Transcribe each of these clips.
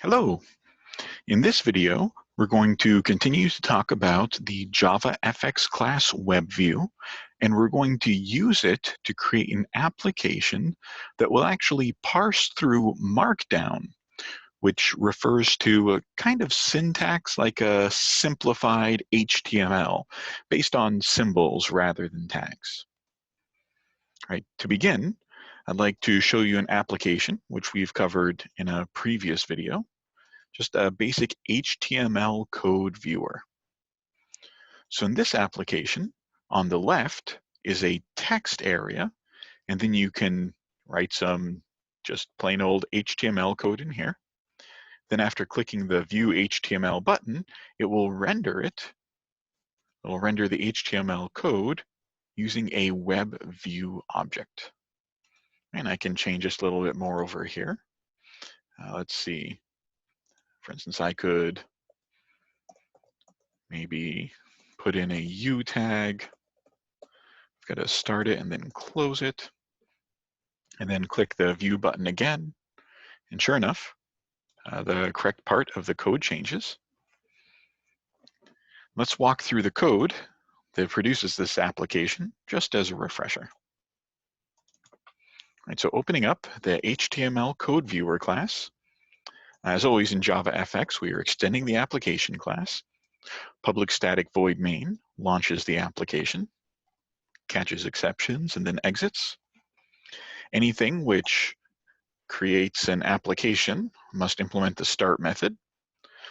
Hello. In this video, we're going to continue to talk about the JavaFX class web view, and we're going to use it to create an application that will actually parse through Markdown, which refers to a kind of syntax like a simplified HTML based on symbols rather than tags. All right, to begin, I'd like to show you an application which we've covered in a previous video. Just a basic HTML code viewer. So in this application, on the left is a text area, and then you can write some just plain old HTML code in here. Then after clicking the View HTML button, it will render it. It will render the HTML code using a web view object. And I can change this a little bit more over here. Let's see. For instance, I could maybe put in a U tag. I've got to start it and then close it, and then click the View button again. And sure enough, the correct part of the code changes. Let's walk through the code that produces this application just as a refresher. All right, so opening up the HTML code viewer class. As always in JavaFX, we are extending the application class. Public static void main launches the application, catches exceptions, and then exits. Anything which creates an application must implement the start method.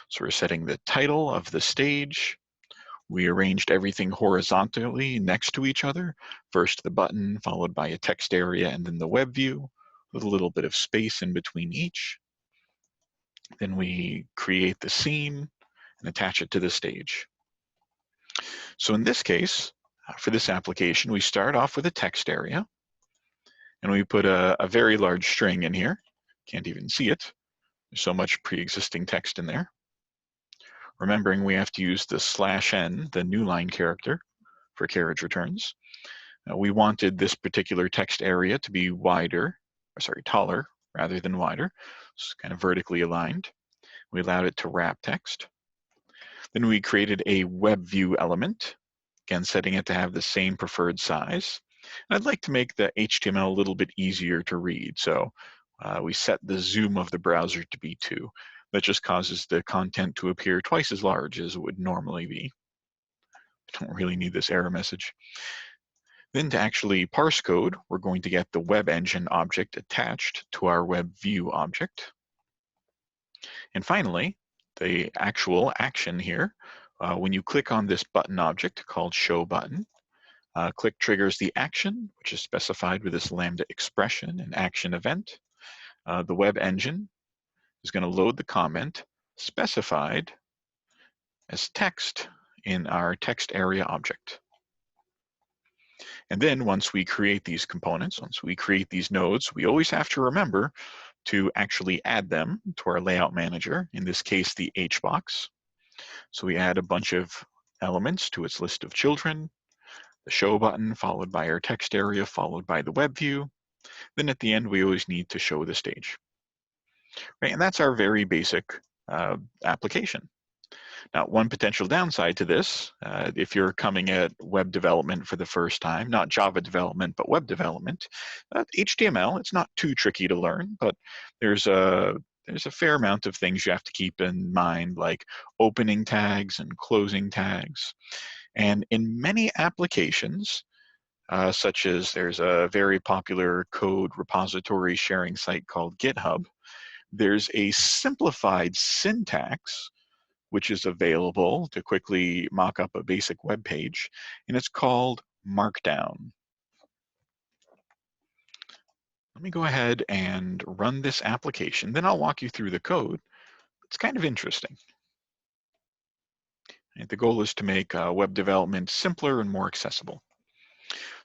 So we're setting the title of the stage. We arranged everything horizontally next to each other. First the button, followed by a text area, and then the web view with a little bit of space in between each. Then we create the scene and attach it to the stage. So in this case, for this application, we start off with a text area, and we put a very large string in here. Can't even see it. There's so much pre-existing text in there. Remembering we have to use the /n, the new line character, for carriage returns. We wanted this particular text area to be taller rather than wider. It's kind of vertically aligned. We allowed it to wrap text. Then we created a web view element, again setting it to have the same preferred size. And I'd like to make the HTML a little bit easier to read, so we set the zoom of the browser to be 2. That just causes the content to appear twice as large as it would normally be. I don't really need this error message. Then to actually parse code, we're going to get the web engine object attached to our web view object. And finally, the actual action here, when you click on this button object called show button, click triggers the action, which is specified with this lambda expression and action event. The web engine is going to load the comment specified as text in our text area object. And then once we create these components, once we create these nodes, we always have to remember to actually add them to our layout manager, in this case, the HBox. So we add a bunch of elements to its list of children, the show button, followed by our text area, followed by the web view. Then at the end, we always need to show the stage. Right, and that's our very basic application. Now, one potential downside to this, if you're coming at web development for the first time, not Java development, but web development, HTML, it's not too tricky to learn, but there's a fair amount of things you have to keep in mind, like opening tags and closing tags. And in many applications, such as there's a very popular code repository sharing site called GitHub, there's a simplified syntax which is available to quickly mock up a basic web page, and it's called Markdown. Let me go ahead and run this application, then I'll walk you through the code. It's kind of interesting. And the goal is to make web development simpler and more accessible.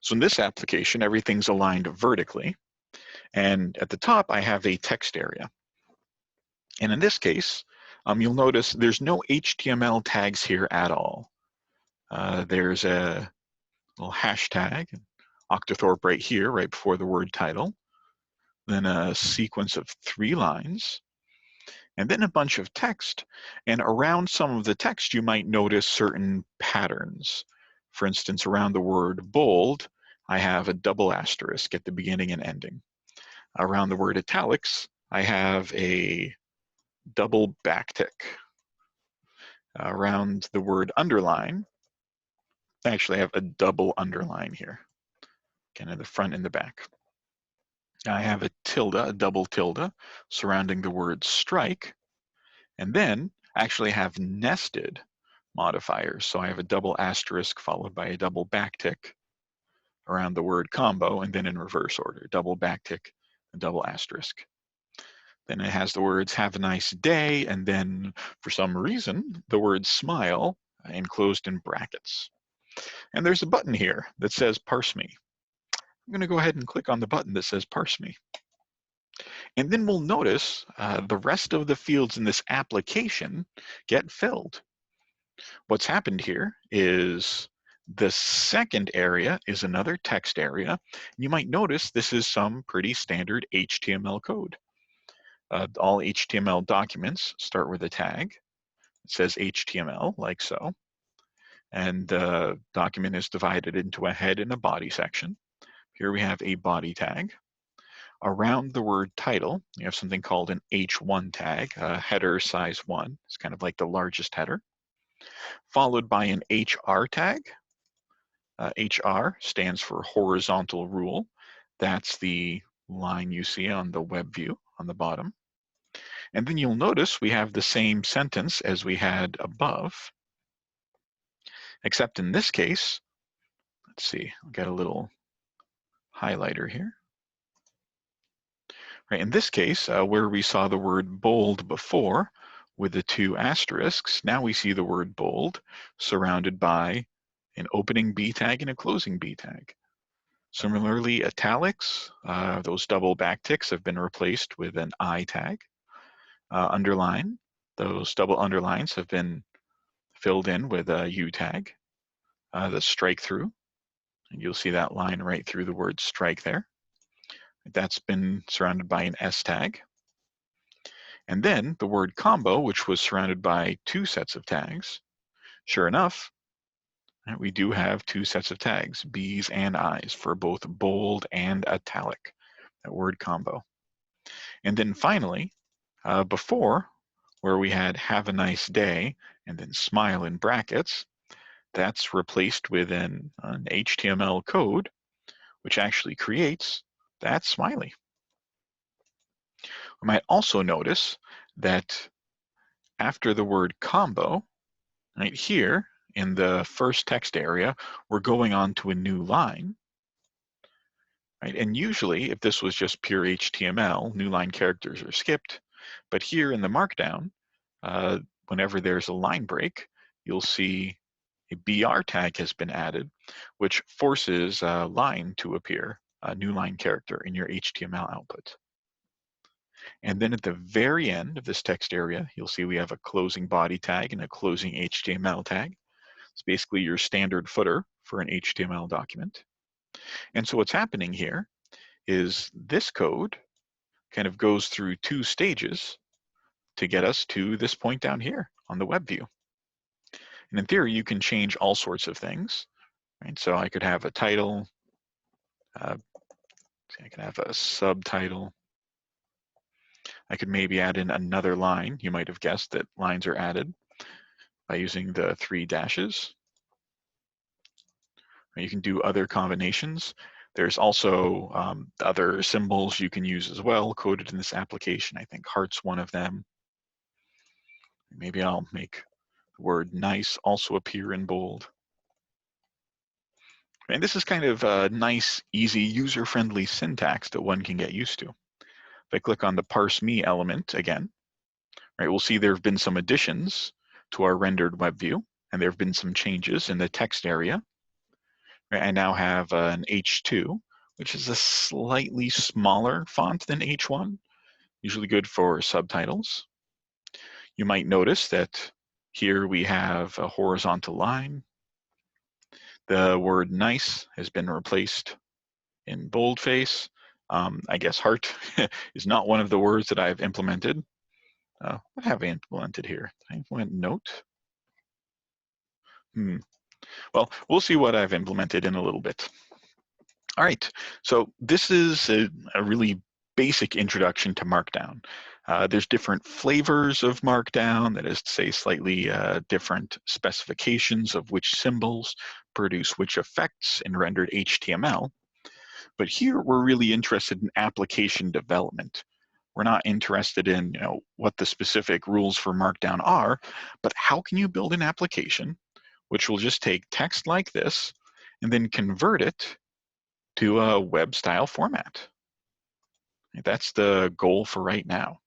So in this application, everything's aligned vertically, and at the top I have a text area. And in this case, you'll notice there's no HTML tags here at all. There's a little hashtag, Octothorpe right here, right before the word title, then a sequence of 3 lines. and then a bunch of text. And around some of the text, you might notice certain patterns. For instance, around the word bold, I have a double asterisk at the beginning and ending. Around the word italics, I have a double backtick. Around the word underline, I actually have a double underline here, kind of the front and the back. I have a tilde, a double tilde, surrounding the word strike, and then I actually have nested modifiers. So I have a double asterisk followed by a double backtick around the word combo, and then in reverse order, double backtick, and double asterisk. Then it has the words have a nice day, and then for some reason, the word smile enclosed in brackets. And there's a button here that says parse me. I'm going to go ahead and click on the button that says parse me. And then we'll notice the rest of the fields in this application get filled. What's happened here is the second area is another text area. You might notice this is some pretty standard HTML code. All HTML documents start with a tag. It says HTML, like so. And the document is divided into a head and a body section. Here we have a body tag. Around the word title, you have something called an H1 tag, header size 1. It's kind of like the largest header. Followed by an HR tag. HR stands for horizontal rule. That's the line you see on the web view on the bottom. And then you'll notice we have the same sentence as we had above, except in this case, let's see, I'll get a little highlighter here. Right, in this case, where we saw the word bold before with the two asterisks, now we see the word bold surrounded by an opening B tag and a closing B tag. Similarly, italics, those double backticks have been replaced with an I tag. Underline, those double underlines have been filled in with a U tag. The strike through, and you'll see that line right through the word strike there. That's been surrounded by an S tag. And then the word combo, which was surrounded by two sets of tags. Sure enough, we do have two sets of tags, B's and I's, for both bold and italic, that word combo. And then finally, before, where we had have a nice day and then smile in brackets, that's replaced with an HTML code, which actually creates that smiley. We might also notice that after the word combo, right here in the first text area, we're going on to a new line. Right? And usually, if this was just pure HTML, new line characters are skipped. But here in the Markdown, whenever there's a line break, you'll see a BR tag has been added, which forces a line to appear, a new line character in your HTML output. And then at the very end of this text area, you'll see we have a closing body tag and a closing HTML tag. It's basically your standard footer for an HTML document. And so what's happening here is this code kind of goes through two stages to get us to this point down here on the web view. And in theory, you can change all sorts of things. Right? So I could have a title, I could have a subtitle. I could maybe add in another line. You might have guessed that lines are added by using the 3 dashes. You can do other combinations. There's also other symbols you can use as well, coded in this application. I think heart's one of them. Maybe I'll make the word nice also appear in bold. And this is kind of a nice, easy, user-friendly syntax that one can get used to. If I click on the parse me element again, right, we'll see there have been some additions to our rendered web view, and there have been some changes in the text area. Right, I now have an H2, which is a slightly smaller font than H1, usually good for subtitles. You might notice that here we have a horizontal line. The word nice has been replaced in boldface. I guess heart is not one of the words that I've implemented. what have I implemented here? I implement note. Well, we'll see what I've implemented in a little bit. All right, so this is a really basic introduction to Markdown. There's different flavors of Markdown, that is to say slightly different specifications of which symbols produce which effects in rendered HTML. But here we're really interested in application development. We're not interested in what the specific rules for Markdown are, but how can you build an application which will just take text like this and then convert it to a web style format. That's the goal for right now.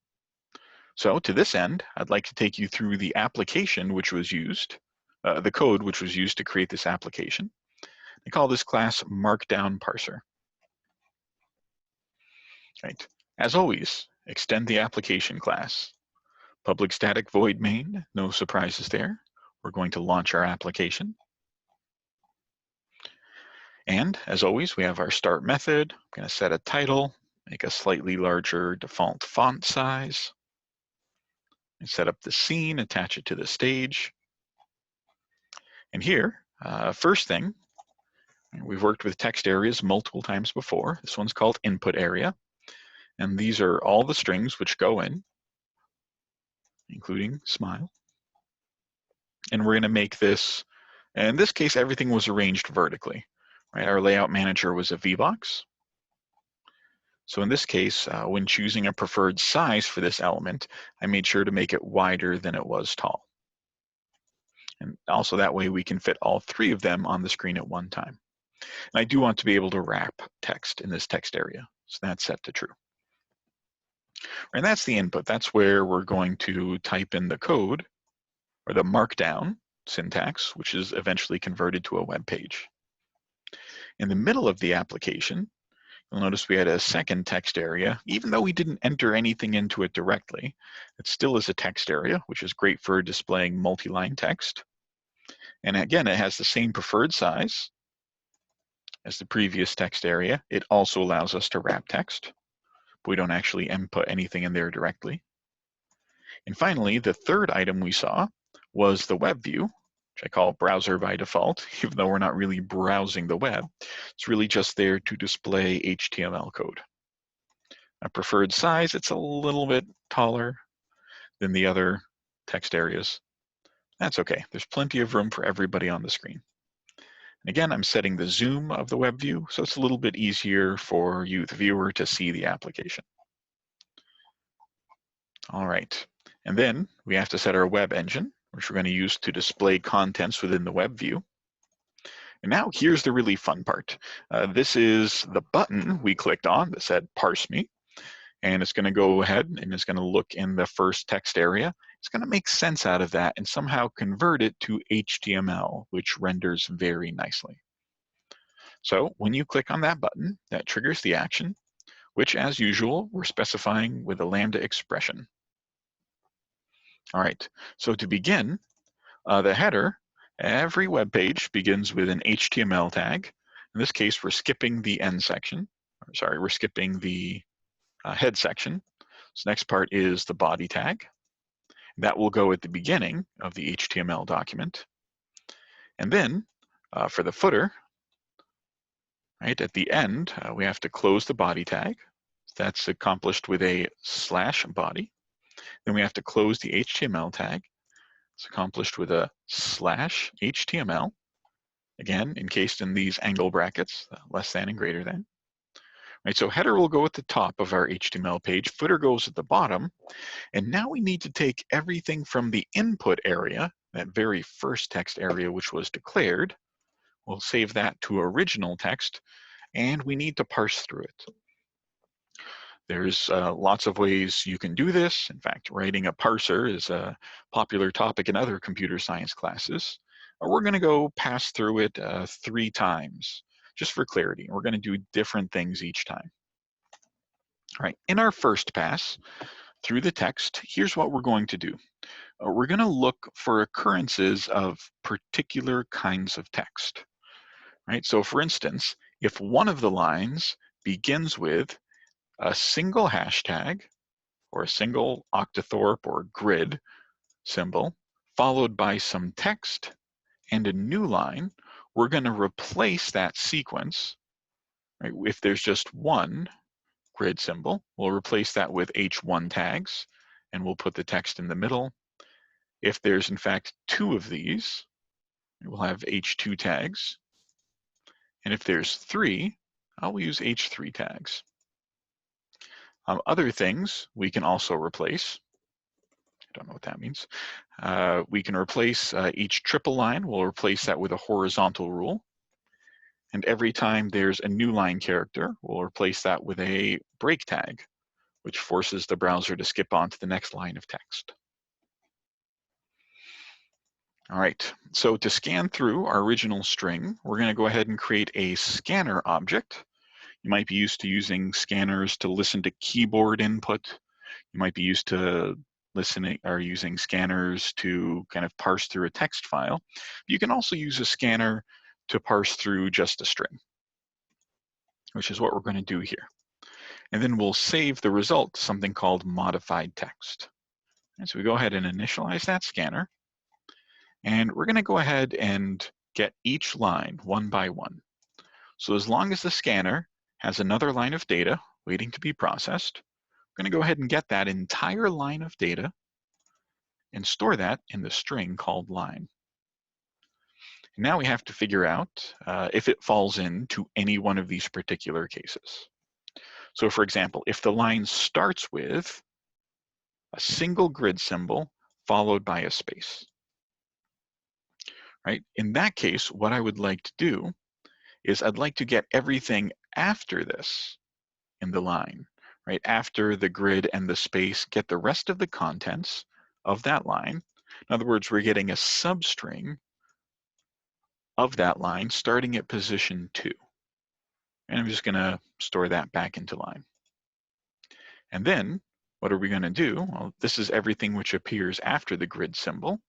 So to this end, I'd like to take you through the application which was used, the code which was used to create this application. I call this class Markdown Parser. Right. As always, extend the application class. Public static void main, no surprises there. We're going to launch our application. And as always, we have our start method. I'm going to set a title, make a slightly larger default font size, and set up the scene, attach it to the stage. And here, first thing, we've worked with text areas multiple times before. This one's called input area. And these are all the strings which go in, including smile. And we're going to make this, in this case, everything was arranged vertically. Right? Our layout manager was a VBox. So in this case, when choosing a preferred size for this element, I made sure to make it wider than it was tall. And also that way we can fit all three of them on the screen at one time. And I do want to be able to wrap text in this text area. So that's set to true. And that's the input. That's where we're going to type in the code or the Markdown syntax, which is eventually converted to a web page. In the middle of the application, you'll notice we had a second text area. Even though we didn't enter anything into it directly, it still is a text area, which is great for displaying multi-line text. And again, it has the same preferred size as the previous text area. It also allows us to wrap text, but we don't actually input anything in there directly. And finally, the third item we saw was the web view, which I call browser by default, even though we're not really browsing the web. It's really just there to display HTML code. A preferred size, it's a little bit taller than the other text areas. That's okay. There's plenty of room for everybody on the screen. And again, I'm setting the zoom of the web view, so it's a little bit easier for you, the viewer, to see the application. All right. And then we have to set our web engine, which we're going to use to display contents within the web view. And now here's the really fun part. This is the button we clicked on that said parse me. And it's going to go ahead and it's going to look in the first text area. It's going to make sense out of that and somehow convert it to HTML, which renders very nicely. So when you click on that button, that triggers the action, which as usual, we're specifying with a lambda expression. All right, so to begin, the header, every web page begins with an HTML tag. In this case, we're skipping the end section. Sorry, we're skipping the head section. So next part is the body tag. That will go at the beginning of the HTML document. And then for the footer, right, at the end, we have to close the body tag. That's accomplished with a /body. Then we have to close the HTML tag. It's accomplished with a /HTML. Again, encased in these angle brackets, less than and greater than. Right, so header will go at the top of our HTML page, footer goes at the bottom, and now we need to take everything from the input area, that very first text area which was declared, we'll save that to original text, and we need to parse through it. There's lots of ways you can do this. In fact, writing a parser is a popular topic in other computer science classes. We're going to go pass through it 3 times, just for clarity. We're going to do different things each time. All right, in our first pass through the text, here's what we're going to do. We're going to look for occurrences of particular kinds of text. Right, so for instance, if one of the lines begins with a single hashtag or a single octothorpe or grid symbol, followed by some text and a new line, we're going to replace that sequence. Right? If there's just one grid symbol, we'll replace that with H1 tags, and we'll put the text in the middle. If there's in fact two of these, we'll have H2 tags. And if there's three, I'll use H3 tags. Other things we can also replace. I don't know what that means. We can replace each triple line. We'll replace that with a horizontal rule. And every time there's a new line character, we'll replace that with a break tag, which forces the browser to skip on to the next line of text. All right, so to scan through our original string, we're going to go ahead and create a scanner object. You might be used to using scanners to listen to keyboard input. You might be used to listening or using scanners to kind of parse through a text file. You can also use a scanner to parse through just a string, which is what we're going to do here. And then we'll save the result to something called modified text. And so we go ahead and initialize that scanner. And we're going to go ahead and get each line one by one. So as long as the scanner has another line of data waiting to be processed, we're going to go ahead and get that entire line of data and store that in the string called line. Now we have to figure out if it falls into any one of these particular cases. So for example, if the line starts with a single grid symbol followed by a space, right? In that case, what I would like to do is I'd like to get everything after this in the line, right? After the grid and the space, get the rest of the contents of that line. In other words, we're getting a substring of that line starting at position 2. And I'm just going to store that back into line. And then what are we going to do? Well, this is everything which appears after the grid symbol.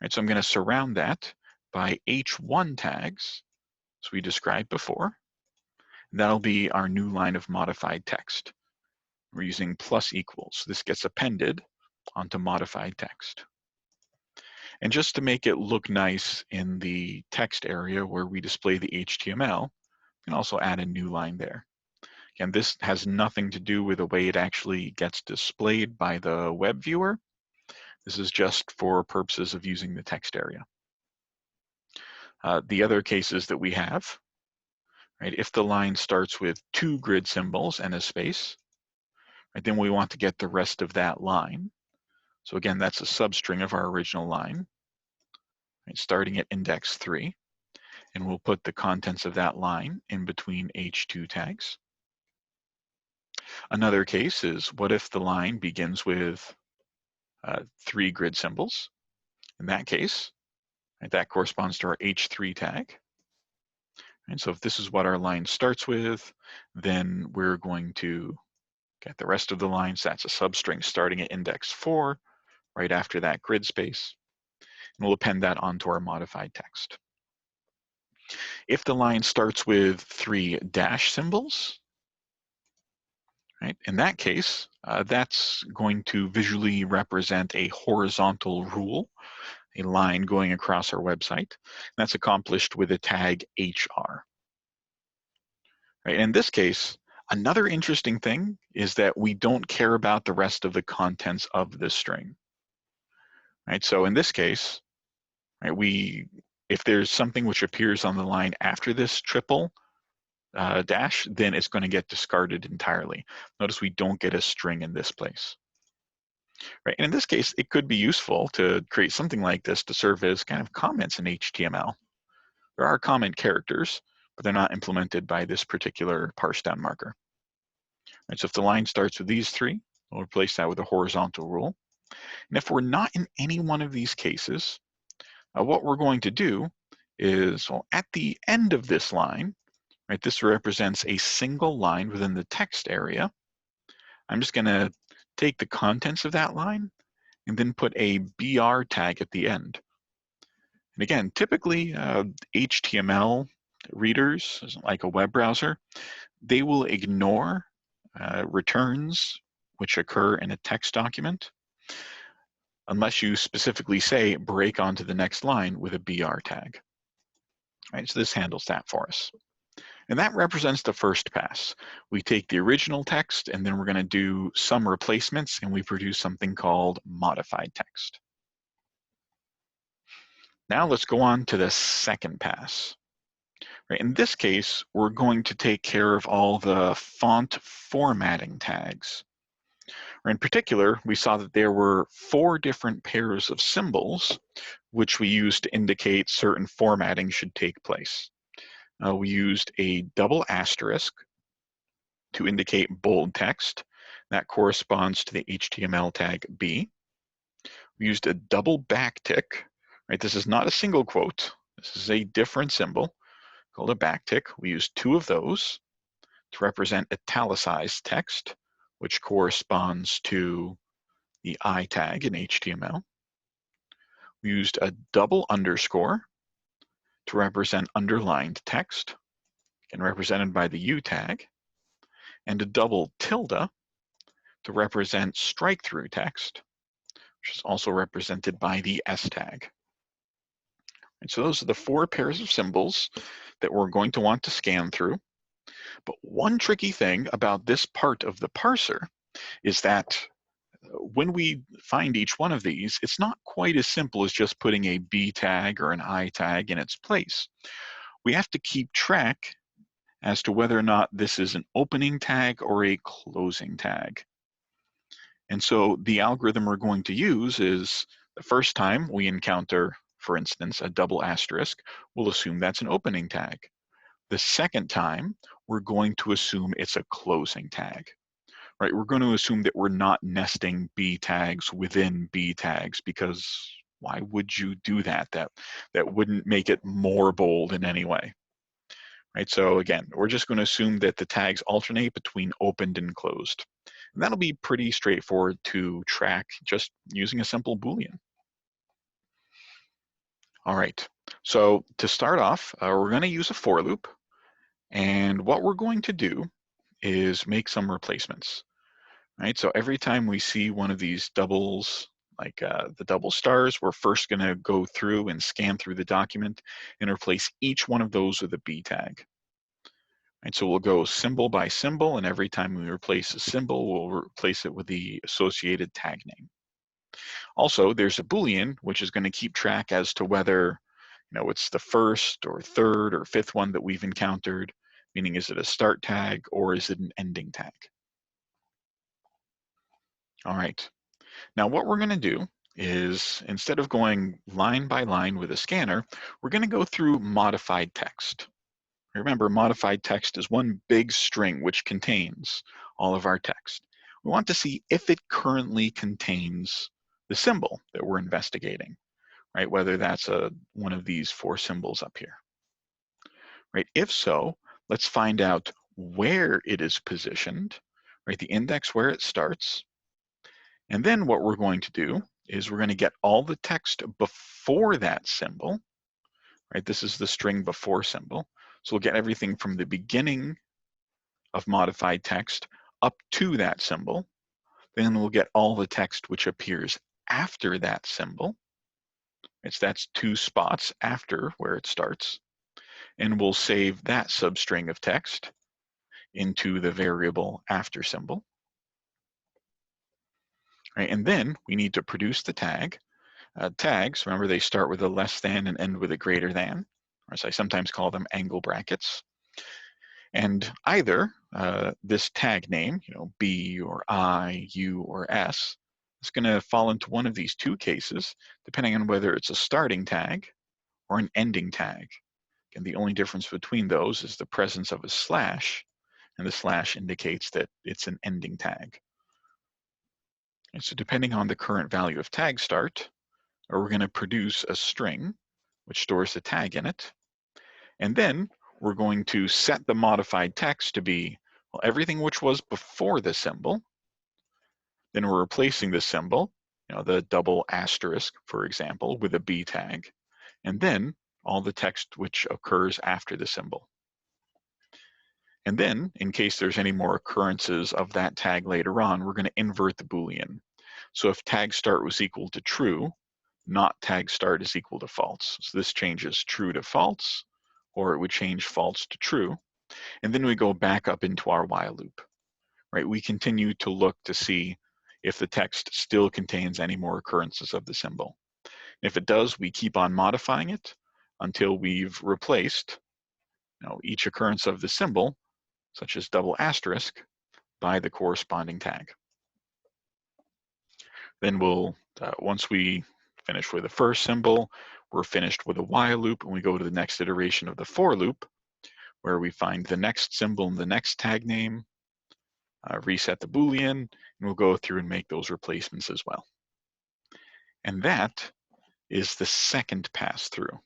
Right, so I'm going to surround that by H1 tags, as we described before. That'll be our new line of modified text. We're using plus equals. This gets appended onto modified text. And just to make it look nice in the text area where we display the HTML, we can also add a new line there. Again, this has nothing to do with the way it actually gets displayed by the web viewer. This is just for purposes of using the text area. The other cases that we have, right, if the line starts with 2 grid symbols and a space, right, then we want to get the rest of that line. So again, that's a substring of our original line, right, starting at index 3. And we'll put the contents of that line in between H2 tags. Another case is, what if the line begins with 3 grid symbols? In that case, right, that corresponds to our H3 tag. And so if this is what our line starts with, then we're going to get the rest of the line. So that's a substring starting at index 4, right after that grid space. And we'll append that onto our modified text. If the line starts with 3 dash symbols, right, in that case, that's going to visually represent a horizontal rule, a line going across our website. That's accomplished with a tag HR. Right? In this case, another interesting thing is that we don't care about the rest of the contents of the string. Right? So in this case, right, if there's something which appears on the line after this triple dash, then it's going to get discarded entirely. Notice we don't get a string in this place. Right? And in this case, it could be useful to create something like this to serve as kind of comments in HTML. There are comment characters, but they're not implemented by this particular parse down marker. Right, so if the line starts with these 3, we'll replace that with a horizontal rule. And if we're not in any one of these cases, what we're going to do is, well, at the end of this line, right, this represents a single line within the text area. I'm just going to take the contents of that line and then put a BR tag at the end. And again, typically HTML readers, like a web browser, they will ignore returns which occur in a text document, unless you specifically say break onto the next line with a BR tag. Right, so this handles that for us. And that represents the first pass. We take the original text and then we're going to do some replacements and we produce something called modified text. Now let's go on to the second pass. Right, in this case, we're going to take care of all the font formatting tags. In particular, we saw that there were 4 different pairs of symbols which we used to indicate certain formatting should take place. We used a double asterisk to indicate bold text. That corresponds to the HTML tag B. We used a double backtick. Right, this is not a single quote. This is a different symbol called a backtick. We used 2 of those to represent italicized text, which corresponds to the I tag in HTML. We used a double underscore to represent underlined text, and represented by the U tag, and a double tilde to represent strike-through text, which is also represented by the S tag. And so those are the 4 pairs of symbols that we're going to want to scan through. But one tricky thing about this part of the parser is that when we find each one of these, it's not quite as simple as just putting a B tag or an I tag in its place. We have to keep track as to whether or not this is an opening tag or a closing tag. And so the algorithm we're going to use is the first time we encounter, for instance, a double asterisk, we'll assume that's an opening tag. The second time, we're going to assume it's a closing tag. Right, we're going to assume that we're not nesting B tags within B tags, because why would you do that? That wouldn't make it more bold in any way. Right, so again, we're just going to assume that the tags alternate between opened and closed. And that'll be pretty straightforward to track just using a simple Boolean. All right, so to start off, we're going to use a for loop. And what we're going to do is make some replacements. Right, so every time we see one of these doubles, like the double stars, we're first going to go through and scan through the document and replace each one of those with a B tag. Right, so we'll go symbol by symbol, and every time we replace a symbol, we'll replace it with the associated tag name. Also, there's a Boolean, which is going to keep track as to whether it's the first or third or fifth one that we've encountered, meaning is it a start tag or is it an ending tag? All right, now what we're going to do is, instead of going line by line with a scanner, we're going to go through modified text. Remember, modified text is one big string which contains all of our text. We want to see if it currently contains the symbol that we're investigating, right? Whether that's one of these 4 symbols up here, right? If so, let's find out where it is positioned, right? The index where it starts. And then what we're going to do is we're going to get all the text before that symbol, right? This is the string before symbol. So we'll get everything from the beginning of modified text up to that symbol. Then we'll get all the text which appears after that symbol. That's 2 spots after where it starts. And we'll save that substring of text into the variable after symbol. Right, and then we need to produce the tag. Tags, remember, they start with a less than and end with a greater than, or as I sometimes call them, angle brackets. And either this tag name, B or I, U or S, is going to fall into one of these 2 cases, depending on whether it's a starting tag or an ending tag. And the only difference between those is the presence of a slash, and the slash indicates that it's an ending tag. And so depending on the current value of tag start, we're going to produce a string which stores the tag in it. And then we're going to set the modified text to be, well, everything which was before the symbol. Then we're replacing the symbol, the double asterisk, for example, with a B tag. And then all the text which occurs after the symbol. And then, in case there's any more occurrences of that tag later on, we're going to invert the Boolean. So if tag start was equal to true, not tag start is equal to false. So this changes true to false, or it would change false to true. And then we go back up into our while loop, right? We continue to look to see if the text still contains any more occurrences of the symbol. If it does, we keep on modifying it until we've replaced each occurrence of the symbol, such as double asterisk, by the corresponding tag. Then we'll, once we finish with the first symbol, we're finished with a while loop, and we go to the next iteration of the for loop, where we find the next symbol and the next tag name, reset the Boolean, and we'll go through and make those replacements as well. And that is the second pass through.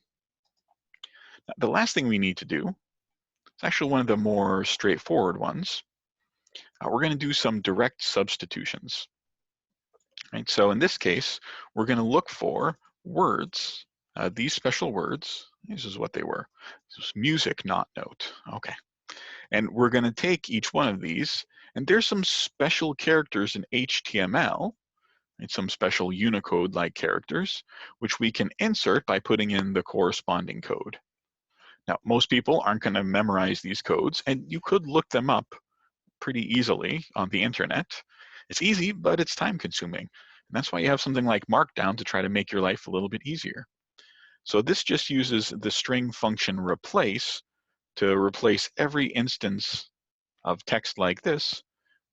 Now, the last thing we need to do is actually one of the more straightforward ones. We're going to do some direct substitutions. Right? So in this case, we're going to look for words, these special words. This is what they were. This was music, not note. Okay. And we're going to take each one of these, and there's some special characters in HTML, right? Some special Unicode-like characters, which we can insert by putting in the corresponding code. Now, most people aren't going to memorize these codes, and you could look them up pretty easily on the internet. It's easy, but it's time consuming. And that's why you have something like Markdown to try to make your life a little bit easier. So this just uses the string function replace to replace every instance of text like this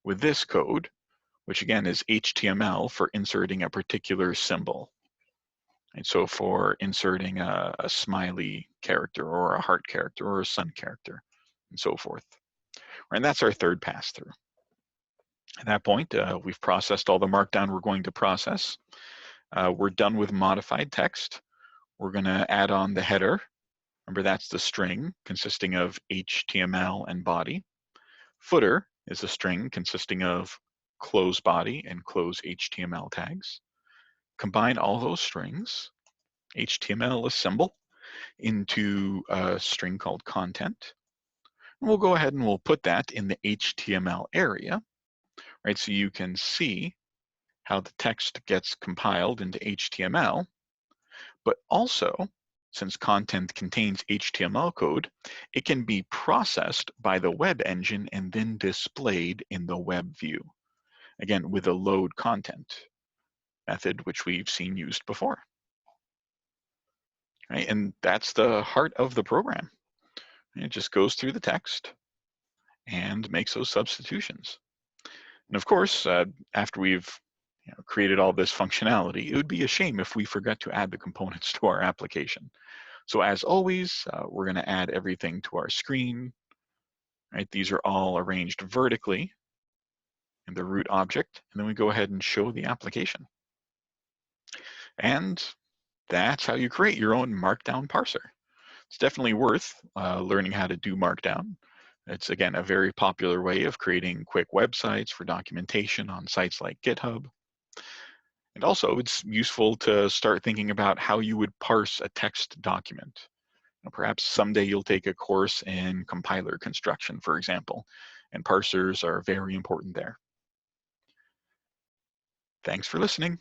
with this code, which again is HTML for inserting a particular symbol. And so for inserting a smiley character or a heart character or a sun character and so forth. And that's our third pass through. At that point, we've processed all the Markdown we're going to process. We're done with modified text. We're going to add on the header. Remember, that's the string consisting of HTML and body. Footer is a string consisting of close body and close HTML tags. Combine all those strings, HTML assemble, into a string called content. And we'll go ahead and we'll put that in the HTML area, right? So you can see how the text gets compiled into HTML, but also, since content contains HTML code, it can be processed by the web engine and then displayed in the web view. Again, with a load content method, which we've seen used before. Right? And that's the heart of the program. It just goes through the text and makes those substitutions. And of course, after we've created all this functionality, it would be a shame if we forgot to add the components to our application. So as always, we're going to add everything to our screen. Right? These are all arranged vertically in the root object, and then we go ahead and show the application. And that's how you create your own Markdown parser. It's definitely worth learning how to do Markdown. It's, again, a very popular way of creating quick websites for documentation on sites like GitHub. And also, it's useful to start thinking about how you would parse a text document. Perhaps someday you'll take a course in compiler construction, for example, and parsers are very important there. Thanks for listening.